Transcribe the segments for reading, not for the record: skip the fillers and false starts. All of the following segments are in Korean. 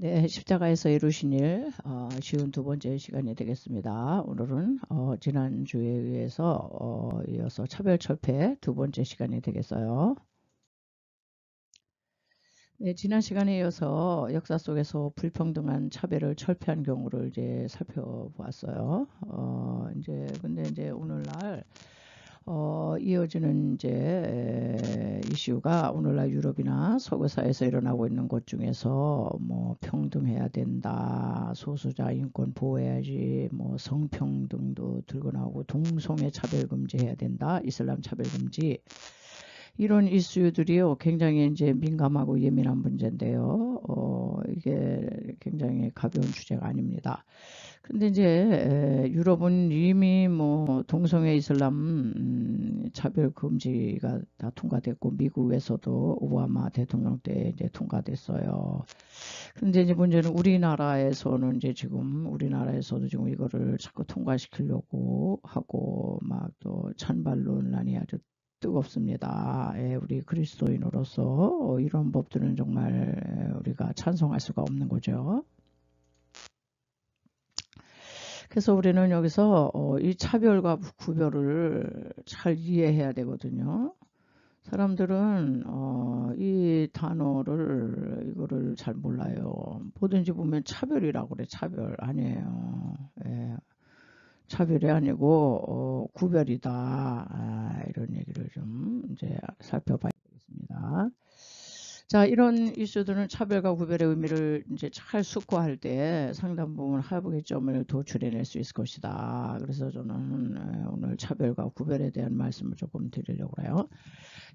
네, 십자가에서 이루신 일, 쉬운 두 번째 시간이 되겠습니다. 오늘은 지난주에 의해서 이어서 차별철폐 두 번째 시간이 되겠어요. 네, 지난 시간에 이어서 역사 속에서 불평등한 차별을 철폐한 경우를 이제 살펴보았어요. 근데 이제 오늘날 이어지는 이제 이슈가 오늘날 유럽이나 서구 사회에서 일어나고 있는 것 중에서 뭐 평등해야 된다, 소수자 인권 보호해야지, 뭐 성평등도 들고 나오고 동성애 차별 금지해야 된다, 이슬람 차별 금지. 이런 이슈들이요, 굉장히 이제 민감하고 예민한 문제인데요. 이게 굉장히 가벼운 주제가 아닙니다. 근데 이제 유럽은 이미 뭐 동성애 이슬람 차별 금지가 다 통과됐고, 미국에서도 오바마 대통령 때 이제 통과됐어요. 근데 이제 문제는 우리나라에서도 지금 이거를 자꾸 통과시키려고 하고 막 또 찬반 논란이 아주 뜨겁습니다. 예, 우리 그리스도인으로서 이런 법들은 정말 우리가 찬성할 수가 없는 거죠. 그래서 우리는 여기서 이 차별과 구별을 잘 이해해야 되거든요. 사람들은 이 단어를 이거를 잘 몰라요. 뭐든지 보면 차별이라고 그래. 차별 아니에요. 예, 차별이 아니고 구별이다. 이런 얘기를 좀 이제 살펴봐야 되겠습니다. 자, 이런 이슈들은 차별과 구별의 의미를 이제 잘 숙고할 때 상당 부분 합의점을 도출해낼 수 있을 것이다. 그래서 저는 오늘 차별과 구별에 대한 말씀을 조금 드리려고 해요.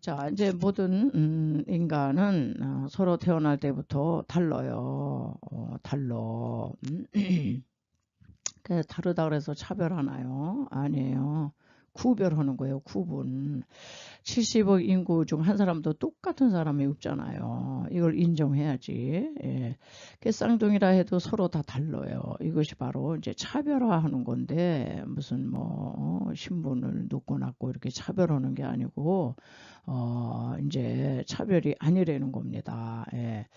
자, 이제 모든 인간은 서로 태어날 때부터 달라요. 달라. 다르다 그래서 차별하나요? 아니에요. 구별하는 거예요. 구분. 70억 인구 중 한 사람도 똑같은 사람이 없잖아요. 이걸 인정해야지. 예. 쌍둥이라 해도 서로 다 달라요. 이것이 바로 이제 차별화하는 건데, 무슨 뭐 신분을 높고 낮고 이렇게 차별하는 게 아니고 이제 차별이 아니라는 겁니다. 예.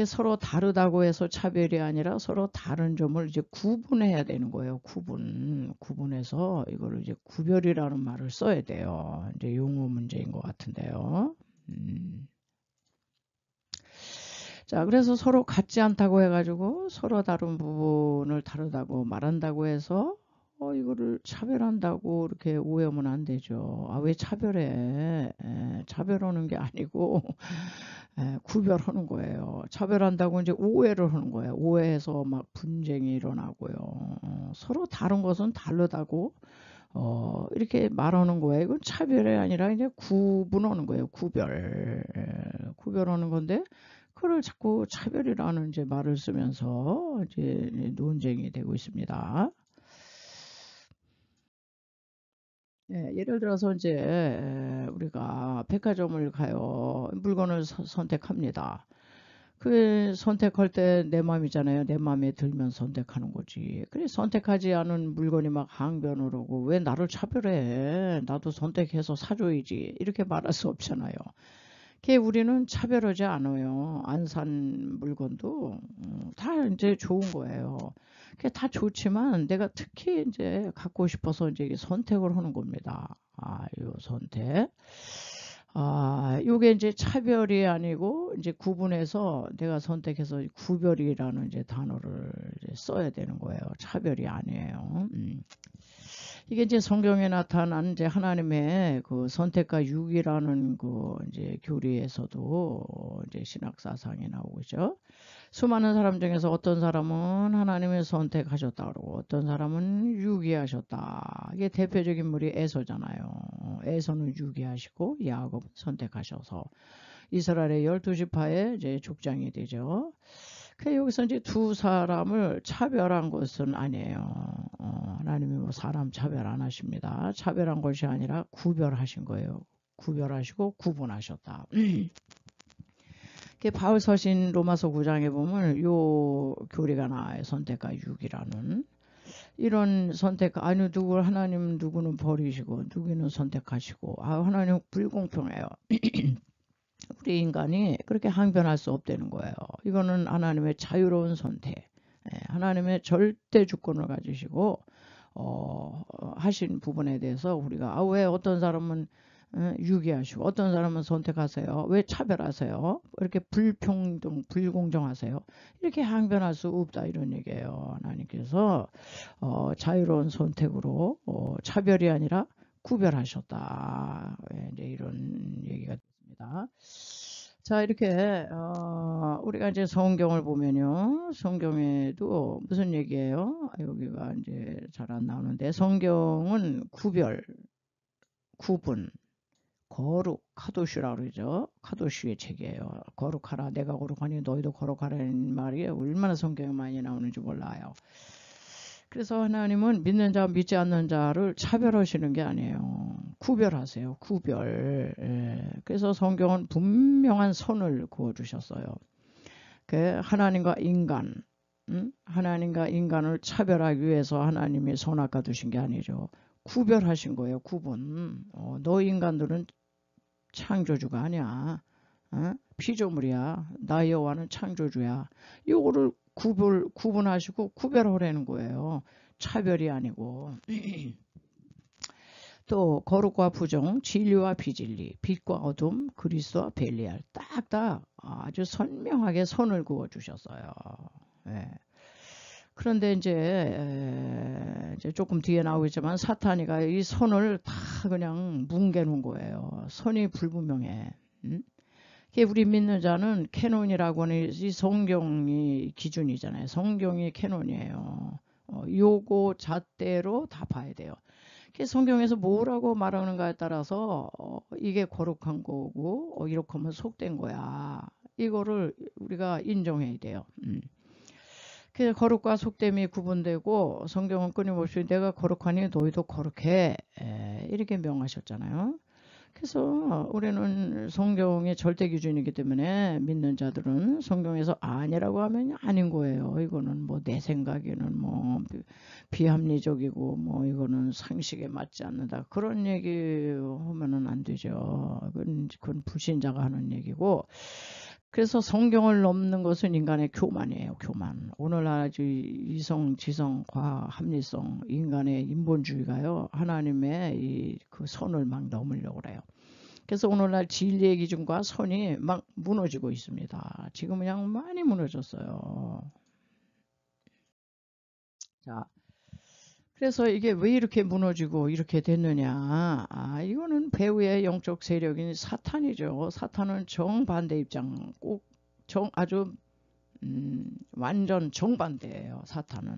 서로 다르다고 해서 차별이 아니라 서로 다른 점을 이제 구분해야 되는 거예요. 구분해서 이거를 이제 구별이라는 말을 써야 돼요. 이제 용어 문제인 것 같은데요. 자, 그래서 서로 같지 않다고 해가지고 서로 다른 부분을 다르다고 말한다고 해서 이거를 차별한다고 이렇게 오해하면 안 되죠. 아, 왜 차별해? 차별하는 게 아니고 구별하는 거예요. 차별한다고 이제 오해를 하는 거예요. 오해해서 막 분쟁이 일어나고요. 서로 다른 것은 다르다고 이렇게 말하는 거예요. 이건 차별이 아니라 이제 구분하는 거예요. 구별하는 건데 그걸 자꾸 차별이라는 이제 말을 쓰면서 이제 논쟁이 되고 있습니다. 예, 예를 들어서 이제 우리가 백화점을 가요. 물건을 선택합니다. 그 선택할 때 내 마음이잖아요. 내 마음에 들면 선택하는 거지. 그래 선택하지 않은 물건이 막 항변을 하고 왜 나를 차별해? 나도 선택해서 사줘야지. 이렇게 말할 수 없잖아요. 그게 우리는 차별하지 않아요. 안 산 물건도 다 이제 좋은 거예요. 그게 다 좋지만 내가 특히 이제 갖고 싶어서 이제 선택을 하는 겁니다. 요 선택. 요게 이제 차별이 아니고 이제 구분해서 내가 선택해서 구별이라는 이제 단어를 이제 써야 되는 거예요. 차별이 아니에요. 이게 이제 성경에 나타난 이제 하나님의 그 선택과 유기라는 그 이제 교리에서도 이제 신학 사상이 나오고 있죠. 수많은 사람 중에서 어떤 사람은 하나님을 선택하셨다 그러고 어떤 사람은 유기하셨다. 이게 대표적인 인물이 에서잖아요. 에서는 유기하시고 야곱은 선택하셔서 이스라엘의 12지파의 이제 족장이 되죠. 여기서 이제 두 사람을 차별한 것은 아니에요. 하나님이 뭐 사람 차별 안 하십니다. 차별한 것이 아니라 구별하신 거예요. 구별하시고 구분하셨다. 바울 서신 로마서 9장에 보면 요 교리가 나와요. 선택과 유기라는. 이런 선택, 하나님 누구는 버리시고, 누구는 선택하시고, 하나님 불공평해요. 우리 인간이 그렇게 항변할 수 없다는 거예요. 이거는 하나님의 자유로운 선택, 하나님의 절대 주권을 가지시고 하신 부분에 대해서 우리가 왜 어떤 사람은 유기하시고 어떤 사람은 선택하세요? 왜 차별하세요? 이렇게 불평등, 불공정하세요? 이렇게 항변할 수 없다 이런 얘기예요. 하나님께서 자유로운 선택으로 차별이 아니라 구별하셨다. 이제 이런 얘기가 됐습니다. 자, 이렇게 우리가 이제 성경을 보면요, 성경에도 무슨 얘기예요? 여기가 이제 잘 안 나오는데 성경은 구별, 구분, 거룩, 카도슈라 그러죠. 카도슈의 책이에요. 거룩하라, 내가 거룩하니 너희도 거룩하라는 말이 얼마나 성경에 많이 나오는지 몰라요. 그래서 하나님은 믿는 자, 믿지 않는 자를 차별하시는 게 아니에요. 구별하세요. 구별. 그래서 성경은 분명한 선을 그어주셨어요. 하나님과 인간, 하나님과 인간을 차별하기 위해서 하나님이 선악과 두신 게 아니죠. 구별하신 거예요. 구분. 너 인간들은 창조주가 아니야. 피조물이야. 나 여호와는 창조주야. 이거를 구분하시고 구별하라는 거예요. 차별이 아니고. 또 거룩과 부정, 진리와 비진리, 빛과 어둠, 그리스도와 벨리알 딱딱 아주 선명하게 선을 그어 주셨어요. 예. 그런데 이제 조금 뒤에 나오겠지만 사탄이가 이 선을 다 그냥 뭉개 놓은 거예요. 선이 불분명해. 우리 믿는 자는 캐논이라고 하는 이 성경이 기준이잖아요. 성경이 캐논이에요. 요거 잣대로 다 봐야 돼요. 성경에서 뭐라고 말하는가에 따라서 이게 거룩한 거고 이렇게 하면 속된 거야. 이거를 우리가 인정해야 돼요. 그래서 거룩과 속됨이 구분되고 성경은 끊임없이 내가 거룩하니 너희도 거룩해 이렇게 명하셨잖아요. 그래서 우리는 성경의 절대 기준이기 때문에 믿는 자들은 성경에서 아니라고 하면 아닌 거예요. 이거는 뭐 내 생각에는 뭐 비합리적이고 뭐 이거는 상식에 맞지 않는다. 그런 얘기 하면은 안 되죠. 그건 불신자가 하는 얘기고. 그래서 성경을 넘는 것은 인간의 교만이에요. 교만. 오늘날 아주 이성, 지성, 과학, 합리성, 인간의 인본주의가요. 하나님의 그 선을 막 넘으려고 그래요. 그래서 오늘날 진리의 기준과 선이 막 무너지고 있습니다. 지금 그냥 많이 무너졌어요. 자, 그래서 이게 왜 이렇게 무너지고 이렇게 됐느냐. 이거는 배후의 영적 세력인 사탄이죠. 사탄은 정반대 입장, 꼭 아주 완전 정반대예요. 사탄은.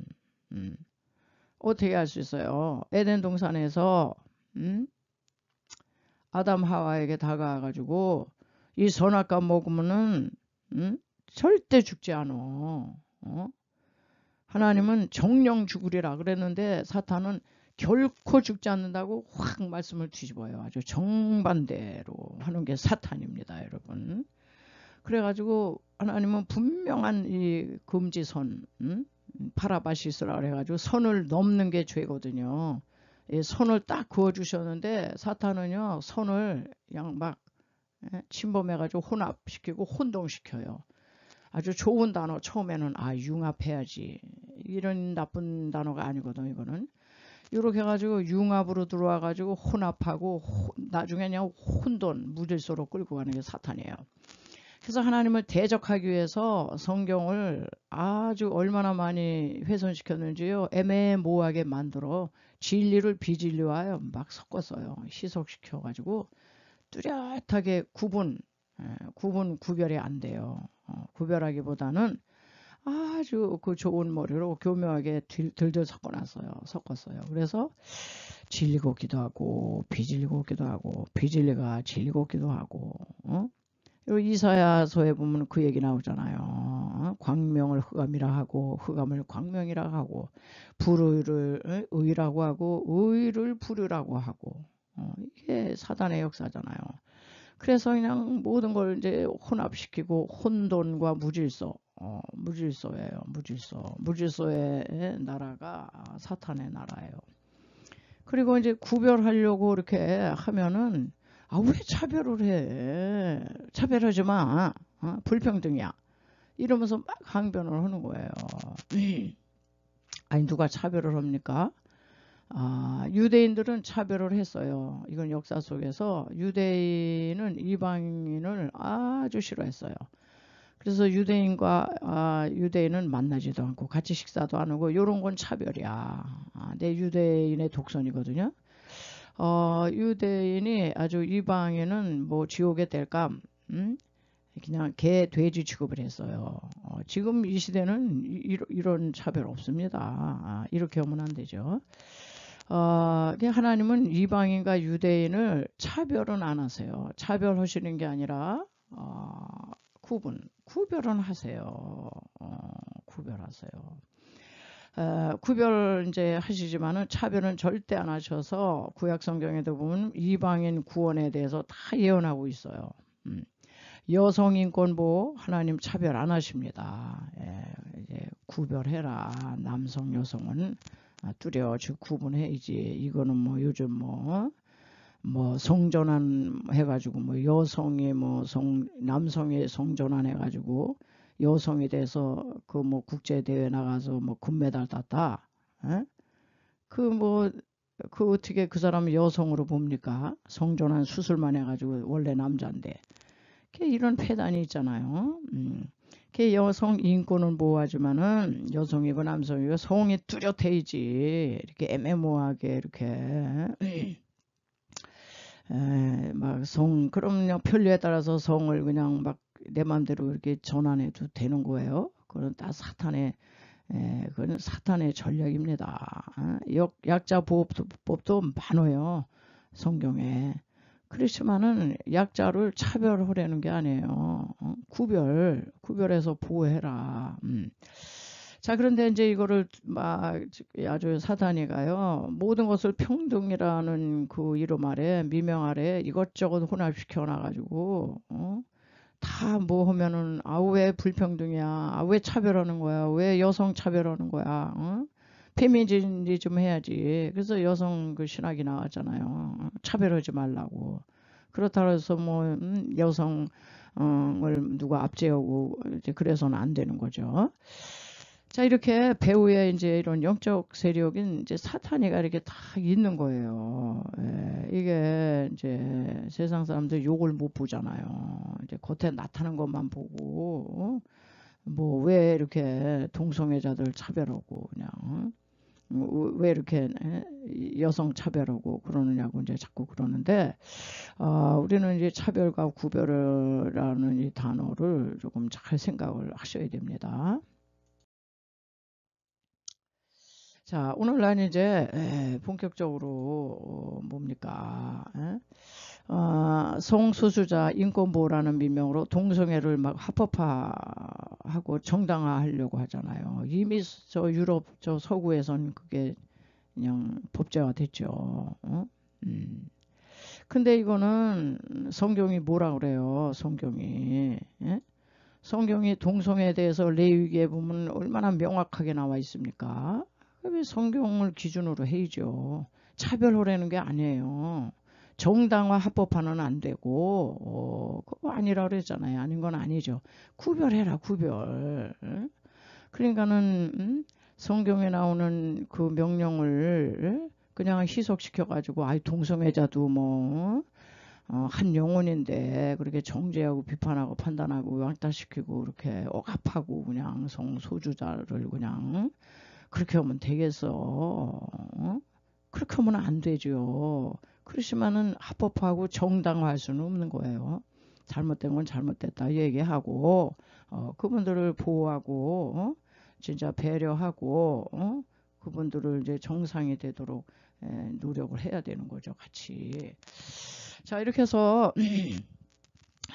어떻게 할 수 있어요? 에덴 동산에서 아담 하와에게 다가와가지고 이 선악과 먹으면은 절대 죽지 않어. 하나님은 정령 죽으리라 그랬는데 사탄은 결코 죽지 않는다고 확 말씀을 뒤집어요. 아주 정반대로 하는 게 사탄입니다, 여러분. 그래가지고 하나님은 분명한 이 금지선, 파라바시스라 그래가지고 선을 넘는 게 죄거든요. 이 선을 딱 그어주셨는데 사탄은요 선을 그냥 막 침범해가지고 혼합시키고 혼동시켜요. 아주 좋은 단어 처음에는 융합해야지 이런 나쁜 단어가 아니거든. 이거는 이렇게 해가지고 융합으로 들어와가지고 혼합하고 나중에 그냥 혼돈 무질서로 끌고 가는 게 사탄이에요. 그래서 하나님을 대적하기 위해서 성경을 아주 얼마나 많이 훼손시켰는지요. 애매모호하게 만들어 진리를 비진리와 막 섞었어요. 희석시켜가지고 뚜렷하게 구별이 안 돼요. 구별하기보다는 아주 그 좋은 머리로 교묘하게 들들 섞었어요. 그래서 진리가 없기도 하고 비진리가 없기도 하고 비진리가 진리가 없기도 하고 이사야서에 보면 그 얘기 나오잖아요. 광명을 흑암이라 하고 흑암을 광명이라 하고 불의를 의라고 하고 의를 불의라고 하고 이게 사단의 역사잖아요. 그래서 그냥 모든 걸 이제 혼합시키고 혼돈과 무질서예요. 무질서의 나라가 사탄의 나라예요. 그리고 이제 구별하려고 이렇게 하면은 아, 왜 차별을 해? 차별하지 마. 불평등이야. 이러면서 막 항변을 하는 거예요. 아니, 누가 차별을 합니까? 유대인들은 차별을 했어요. 이건 역사 속에서 유대인은 이방인을 아주 싫어했어요. 그래서 유대인은 만나지도 않고 같이 식사도 안 하고 이런 건 차별이야. 내 유대인의 독선이거든요. 유대인이 아주 이방인은 뭐 지옥에 뗄까, 그냥 개, 돼지 취급을 했어요. 지금 이 시대는 이런 차별 없습니다. 이렇게 하면 안 되죠. 하나님은 이방인과 유대인을 차별은 안 하세요. 차별하시는 게 아니라 구별은 하세요. 구별하세요. 구별 이제 하시지만은 차별은 절대 안 하셔서 구약 성경에도 보면 이방인 구원에 대해서 다 예언하고 있어요. 여성 인권 보호 하나님 차별 안 하십니다. 이제 구별해라. 남성 여성은 뚜렷이 구분해야지. 이거는 뭐 요즘 뭐 성전환 해가지고 뭐 여성이 남성이 성전환 해가지고 여성에 대해서 그 뭐 국제 대회 나가서 뭐 금메달 땄다. 그 어떻게 그 사람을 여성으로 봅니까? 성전환 수술만 해가지고 원래 남자인데. 이런 폐단이 있잖아요. 여성 인권은 보호하지만은 여성이고 남성이고 성이 뚜렷해야지. 이렇게 애매모호하게 이렇게 그럼요. 편리에 따라서 성을 그냥 막 내 마음대로 이렇게 전환해도 되는 거예요. 그건 다 그건 사탄의 전략입니다. 약자 보호법도 많아요. 성경에. 그렇지만은 약자를 차별하려는 게 아니에요. 구별해서 보호해라. 자, 그런데 이제 이거를 아주 사단이가요. 모든 것을 평등이라는 그 이름 아래, 미명 아래 이것저것 혼합시켜 놔가지고, 다 뭐 하면은, 왜 불평등이야? 왜 차별하는 거야? 왜 여성 차별하는 거야? 페미니즘 해야지. 그래서 여성 그 신학이 나왔잖아요. 차별하지 말라고. 그렇다고 해서 여성을 누가 압제하고 이제 그래서는 안 되는 거죠. 자, 이렇게 배후에 이제 이런 영적 세력인 이제 사탄이가 이렇게 다 있는 거예요. 이게 이제 세상 사람들 욕을 못 보잖아요. 이제 겉에 나타나는 것만 보고, 뭐 왜 이렇게 동성애자들 차별하고 그냥, 왜 이렇게 여성 차별하고 그러느냐고 이제 자꾸 그러는데, 우리는 이제 차별과 구별이라는 이 단어를 조금 잘 생각을 하셔야 됩니다. 자, 오늘 난 이제 본격적으로 뭡니까? 성소수자 인권보호라는 민명으로 동성애를 막 합법화하고 정당화하려고 하잖아요. 이미 저 유럽 저 서구에선 그게 그냥 법제화 됐죠. 근데 이거는 성경이 뭐라 그래요? 성경이. 성경이 동성애에 대해서 레위기에 보면 얼마나 명확하게 나와 있습니까? 왜 성경을 기준으로 해야죠. 차별하라는 게 아니에요. 정당화 합법화는 안 되고 그거 아니라 그랬잖아요. 아닌 건 아니죠. 구별해라 구별. 그러니까는 성경에 나오는 그 명령을 그냥 희석시켜 가지고 동성애자도 한 영혼인데 그렇게 정죄하고 비판하고 판단하고 왕따시키고 그렇게 억압하고 그냥 성소주자를 그냥 그렇게 하면 되겠어. 그렇게 하면 안 되죠. 그렇지만은 합법화하고 정당화할 수는 없는 거예요. 잘못된 건 잘못됐다 얘기하고 그분들을 보호하고 진짜 배려하고 그분들을 이제 정상이 되도록 노력을 해야 되는 거죠. 같이. 자, 이렇게 해서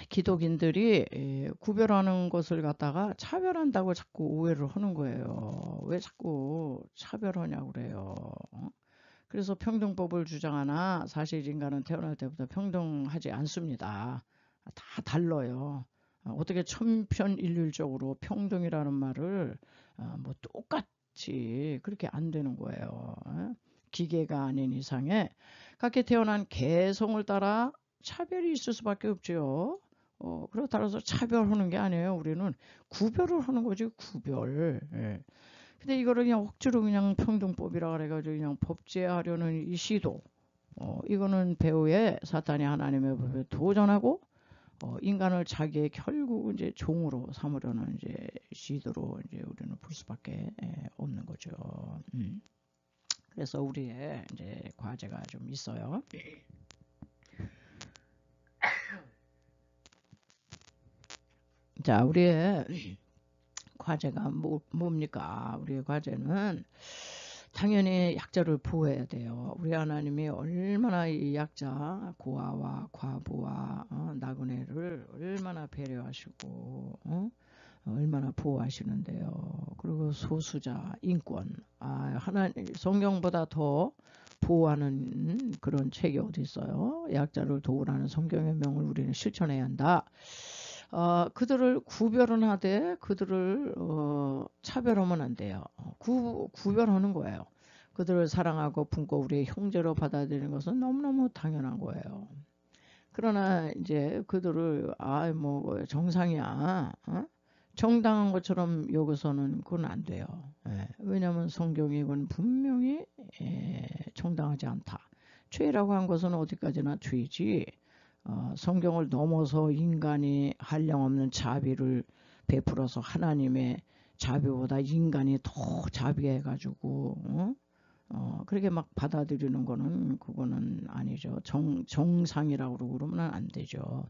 기독인들이 구별하는 것을 갖다가 차별한다고 자꾸 오해를 하는 거예요. 왜 자꾸 차별하냐고 그래요. 그래서 평등법을 주장하나 사실 인간은 태어날 때부터 평등하지 않습니다. 다 달라요. 어떻게 천편일률적으로 평등이라는 말을 뭐 똑같이 그렇게 안 되는 거예요. 기계가 아닌 이상에 각기 태어난 개성을 따라 차별이 있을 수밖에 없죠. 그렇다고 해서 차별하는 게 아니에요. 우리는 구별을 하는 거지, 구별. 예. 근데 이거를 그냥 억지로 그냥 평등법이라 그래가지고 그냥 법제하려는 이 시도, 이거는 배후에 사탄이 하나님의 법에 도전하고 인간을 자기의 결국 이제 종으로 삼으려는 이제 시도로 이제 우리는 볼 수밖에 없는 거죠. 그래서 우리의 이제 과제가 좀 있어요. 자, 우리의 과제가 뭡니까? 우리의 과제는 당연히 약자를 보호해야 돼요. 우리 하나님이 얼마나 이 약자, 고아와 과부와 나그네를 얼마나 배려하시고 얼마나 보호하시는데요. 그리고 소수자, 인권, 성경보다 더 보호하는 그런 책이 어디 있어요? 약자를 도우라는 성경의 명을 우리는 실천해야 한다. 그들을 구별은 하되 그들을 차별하면 안 돼요. 구별하는 거예요. 그들을 사랑하고 품고 우리의 형제로 받아들이는 것은 너무너무 당연한 거예요. 그러나 이제 그들을 뭐 정상이야, 정당한 것처럼 여기서는 그건 안 돼요. 왜냐하면 성경이 이건 분명히 정당하지 않다. 죄라고 한 것은 어디까지나 죄지. 성경을 넘어서 인간이 한량없는 자비를 베풀어서 하나님의 자비보다 인간이 더 자비해가지고 그렇게 막 받아들이는 거는 그거는 아니죠. 정상이라고 그러면 안 되죠.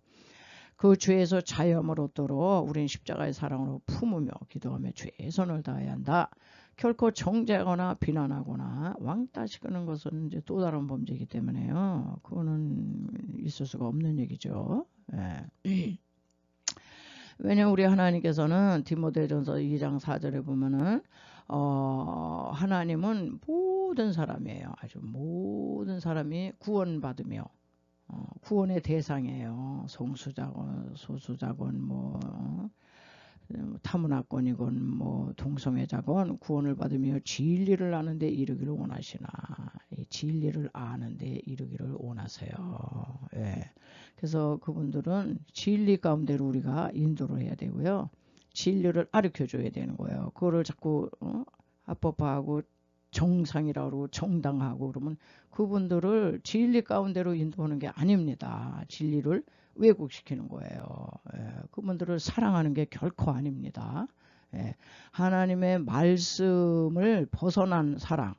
그 죄에서 자유함을 얻도록 우리는 십자가의 사랑으로 품으며 기도하며 최선을 다해야 한다. 결코 정죄하거나 비난하거나 왕따시키는 것은 이제 또 다른 범죄이기 때문에요. 그거는 있을 수가 없는 얘기죠. 예. 왜냐면 우리 하나님께서는 디모데전서 2장 4절에 보면은 하나님은 모든 사람이에요. 아주 모든 사람이 구원받으며 구원의 대상이에요. 성수자건 소수자건 뭐 타문화권이건 뭐 동성애자건 구원을 받으며 진리를 아는 데 이르기를 원하시나. 진리를 아는 데 이르기를 원하세요. 예. 그래서 그분들은 진리 가운데로 우리가 인도를 해야 되고요. 진리를 가르쳐줘야 되는 거예요. 그거를 자꾸 합법화하고 정상이라고 그러고 정당하고 그러면 그분들을 진리 가운데로 인도하는 게 아닙니다. 진리를 왜곡시키는 거예요. 그분들을 사랑하는 게 결코 아닙니다. 하나님의 말씀을 벗어난 사랑,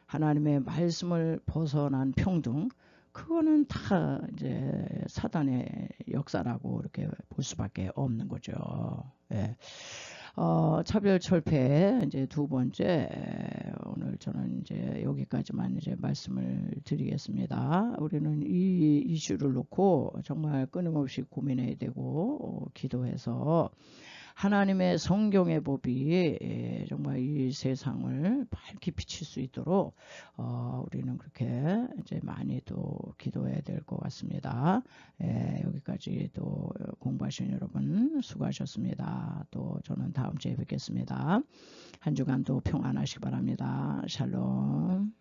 하나님의 말씀을 벗어난 평등, 그거는 다 이제 사단의 역사라고 이렇게 볼 수밖에 없는 거죠. 차별철폐 이제 두 번째, 오늘 저는 이제 여기까지만 이제 말씀을 드리겠습니다. 우리는 이 이슈를 놓고 정말 끊임없이 고민해야 되고 기도해서 하나님의 성경의 법이 정말 이 세상을 밝게 비칠 수 있도록 우리는 그렇게 이제 많이 또 기도해야 될 것 같습니다. 여기까지 또 공부하신 여러분 수고하셨습니다. 또 저는 다음 주에 뵙겠습니다. 한 주간도 평안하시기 바랍니다. 샬롬.